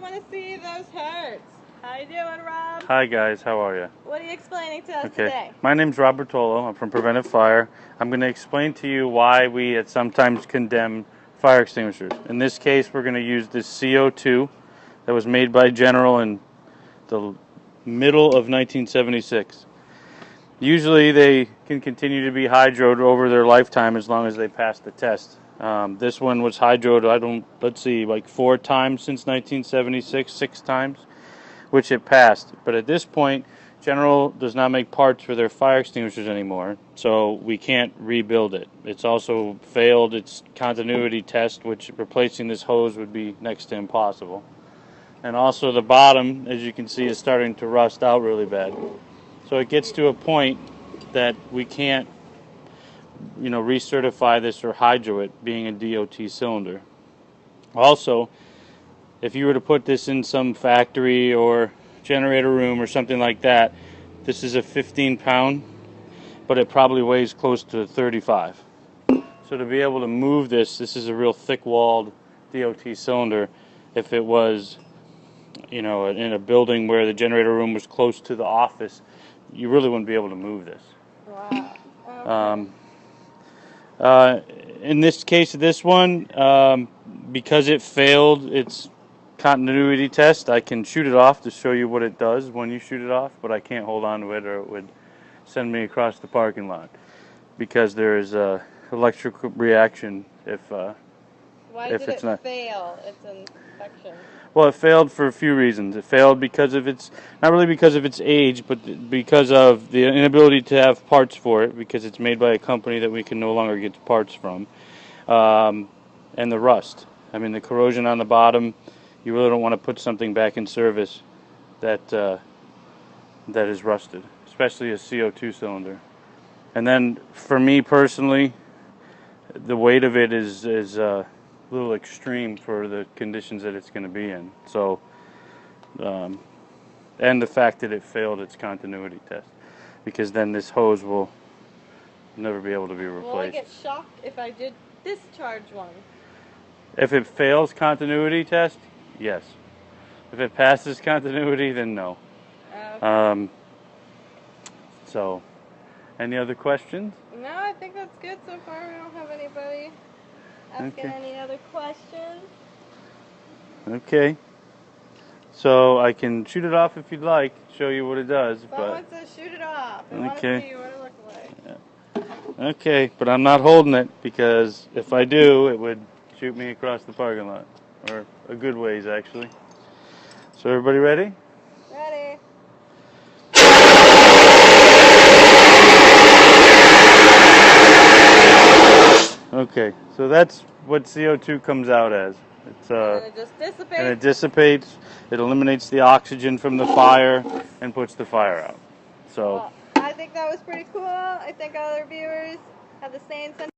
want to see those hurts. How you doing, Rob? Hi guys, how are you? What are you explaining to us today? My name's Rob Bertolo. I'm from Preventive Fire. I'm going to explain to you why we sometimes condemn fire extinguishers. In this case, we're going to use this CO2 that was made by General in the middle of 1976. Usually they can continue to be hydroed over their lifetime as long as they pass the test. This one was hydroed, like 4 times since 1976, 6 times, which it passed. But at this point, General does not make parts for their fire extinguishers anymore, so we can't rebuild it. It's also failed its continuity test, which replacing this hose would be next to impossible. And also the bottom, as you can see, is starting to rust out really bad. So it gets to a point that we can't, recertify this or hydro it, being a DOT cylinder. Also, if you were to put this in some factory or generator room or something like that, this is a 15-pound, but it probably weighs close to 35. So to be able to move this is a real thick-walled DOT cylinder. If it was, in a building where the generator room was close to the office, you really wouldn't be able to move this. Wow. Okay. In this case, this one, because it failed its continuity test, I can shoot it off to show you what it does when you shoot it off, but I can't hold on to it or it would send me across the parking lot because there is a electrical reaction if Why if did it's it not. fail its inspection? Well, it failed for a few reasons. It failed because of not really because of its age, but because of the inability to have parts for it, because it's made by a company that we can no longer get parts from, and the rust. I mean, the corrosion on the bottom, you really don't want to put something back in service that is rusted, especially a CO2 cylinder. And then, for me personally, the weight of it is a little extreme for the conditions that it's going to be in. So, and the fact that it failed its continuity test, because then this hose will never be able to be replaced. Will I get shocked if I did discharge one? If it fails continuity test, yes. If it passes continuity, then no. Okay. So, any other questions? No, I think that's good so far. We don't have anybody asking any other questions. Okay. So I can shoot it off if you'd like, show you what it does. Someone says shoot it off. I want to see what it looks like. Okay, but I'm not holding it because if I do, it would shoot me across the parking lot. Or a good ways, actually. So everybody ready? Ready. Okay, so that's what CO2 comes out as. It's And it just dissipates. And it dissipates. It eliminates the oxygen from the fire and puts the fire out. So well, I think that was pretty cool. I think other viewers have the same sentiment.